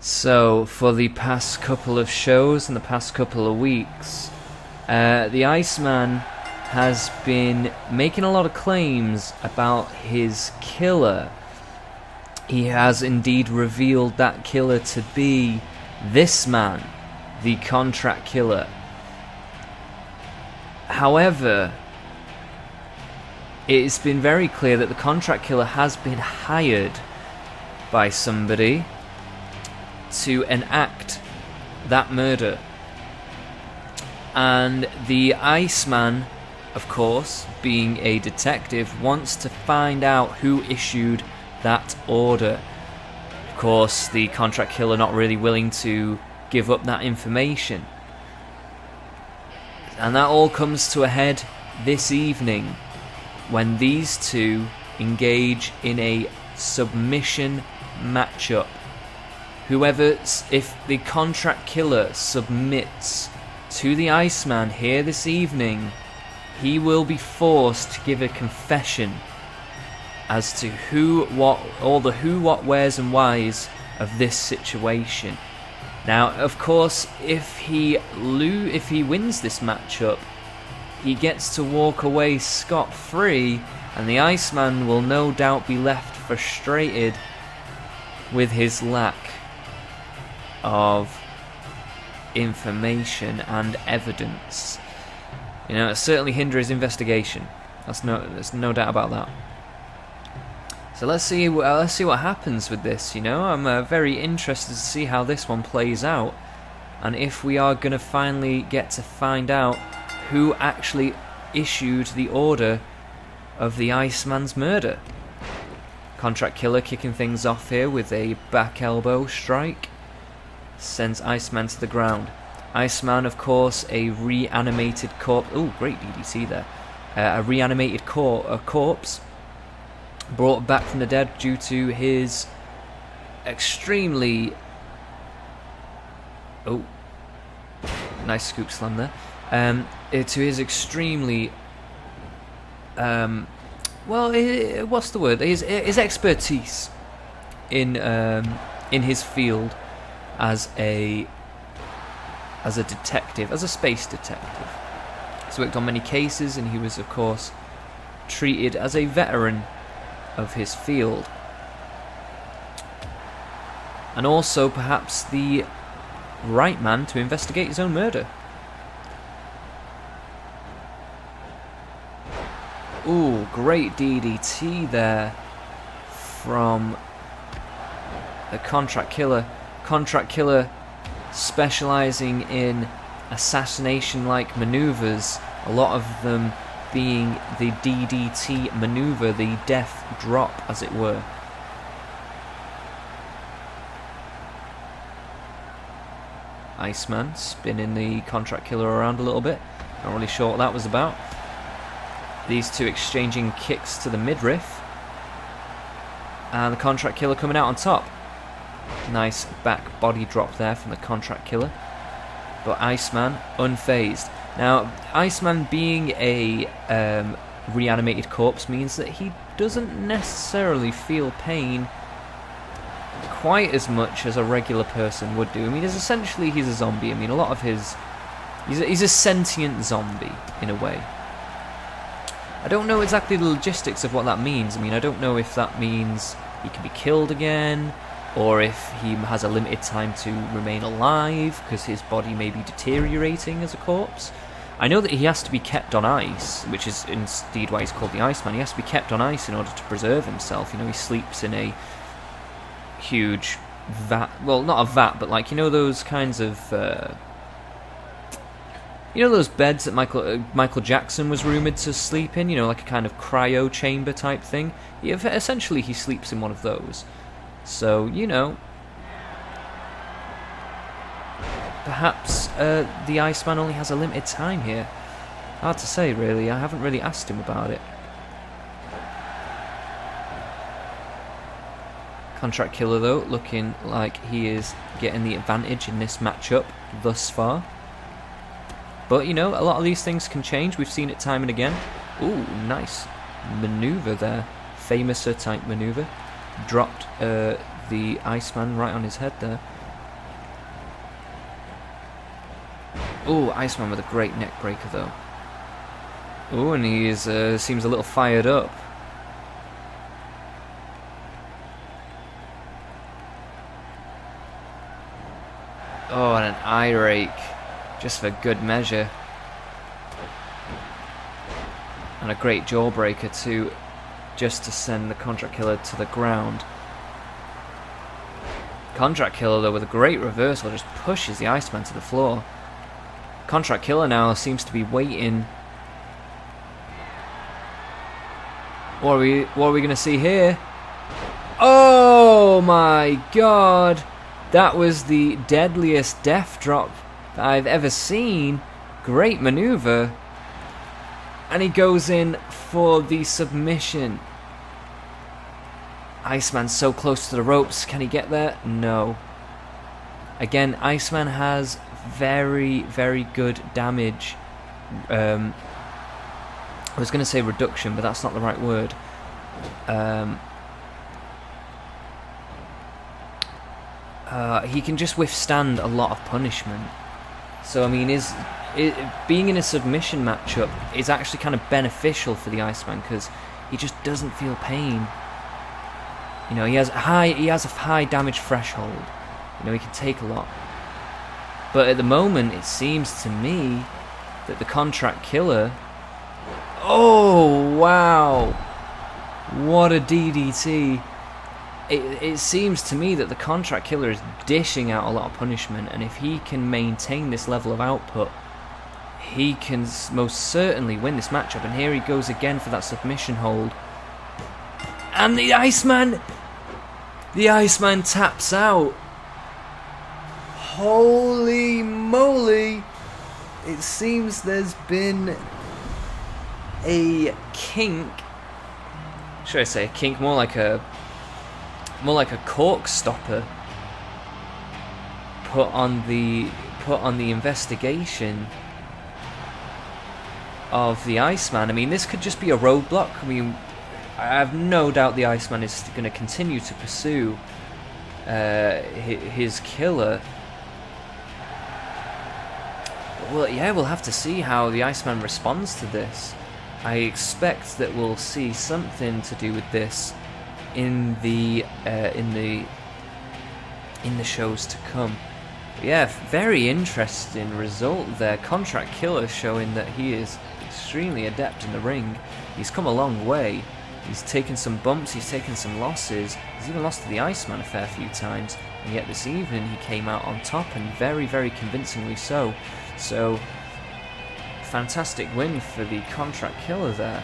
So, for the past couple of shows and the past couple of weeks, the Iceman has been making a lot of claims about his killer. He has indeed revealed that killer to be this man, the contract killer. However, it's been very clear that the contract killer has been hired by somebody to enact that murder. And the Iceman, of course, being a detective, wants to find out who issued that order. Of course, the contract killer not really willing to give up that information. And that all comes to a head this evening when these two engage in a submission matchup. If the contract killer submits to the Iceman here this evening, he will be forced to give a confession as to all the who, what, wheres and whys of this situation. Now, of course, if he wins this matchup, he gets to walk away scot-free, and the Iceman will no doubt be left frustrated with his lack of information and evidence. It certainly hinder his investigation. There's no doubt about that. So let's see what happens with this. I'm very interested to see how this one plays out, and if we are going to finally get to find out who actually issued the order of the Iceman's murder. Contract killer kicking things off here with a back elbow strike. Sends Iceman to the ground. Iceman, of course, a reanimated corpse. Oh, great DDT there. A reanimated corpse. Brought back from the dead due to his extremely... Oh. Nice scoop slam there. To his extremely... what's the word? His expertise in his field as a detective, as a space detective. He's worked on many cases, and he was, of course, treated as a veteran of his field. And also, perhaps, the right man to investigate his own murder. Ooh, great DDT there from the contract killer. Contract killer specializing in assassination-like maneuvers, a lot of them being the DDT maneuver, the death drop, as it were. Iceman spinning the contract killer around a little bit. Not really sure what that was about. These two exchanging kicks to the midriff. And the contract killer coming out on top. Nice back body drop there from the contract killer. But Iceman unfazed. Now, Iceman being a reanimated corpse means that he doesn't necessarily feel pain quite as much as a regular person would do. I mean, he's a zombie. I mean, a lot of his... He's a sentient zombie, in a way. I don't know exactly the logistics of what that means. I mean, I don't know if that means he can be killed again, or if he has a limited time to remain alive, because his body may be deteriorating as a corpse. I know that he has to be kept on ice, which is indeed why he's called the Iceman. He has to be kept on ice in order to preserve himself. He sleeps in a huge vat. Well, not a vat, but like, those kinds of... those beds that Michael Jackson was rumoured to sleep in? Like a kind of cryo chamber type thing? Essentially, he sleeps in one of those. So, perhaps the Iceman only has a limited time here. Hard to say, really. I haven't really asked him about it. Contract killer, though, looking like he is getting the advantage in this matchup thus far. But, a lot of these things can change. We've seen it time and again. Ooh, nice maneuver there. Famouser type maneuver. Dropped the Iceman right on his head there. Oh, Iceman with a great neck breaker though. Oh, and he is, seems a little fired up. Oh, and an eye rake, just for good measure. And a great jawbreaker too, just to send the Contract Killer to the ground. Contract Killer though with a great reversal just pushes the Iceman to the floor. Contract Killer now seems to be waiting. What are we going to see here? Oh my god! That was the deadliest death drop that I've ever seen. Great maneuver. And he goes in for the submission. Iceman's so close to the ropes. Can he get there? No. Again, Iceman has very, very good damage. I was going to say reduction, but that's not the right word. He can just withstand a lot of punishment. So, I mean, being in a submission matchup is actually kind of beneficial for the Iceman because he just doesn't feel pain. You know, he has a high damage threshold. You know, he can take a lot. But at the moment, it seems to me that the Contract Killer... Oh, wow! What a DDT. It seems to me that the Contract Killer is dishing out a lot of punishment, and if he can maintain this level of output, he can most certainly win this matchup. And here he goes again for that submission hold. And the Iceman taps out. Holy moly! It seems there's been a kink. Should I say a kink? More like a cork stopper put on the investigation of the Iceman. I mean, this could just be a roadblock. I mean, I have no doubt the Iceman is going to continue to pursue his killer. Well, yeah, we'll have to see how the Iceman responds to this. I expect that we'll see something to do with this in the shows to come. But yeah, very interesting result there. Contract Killer showing that he is extremely adept in the ring. He's come a long way. He's taken some bumps, he's taken some losses. He's even lost to the Iceman a fair few times, and yet this evening he came out on top, and very, very convincingly so. So, fantastic win for the Contract Killer there.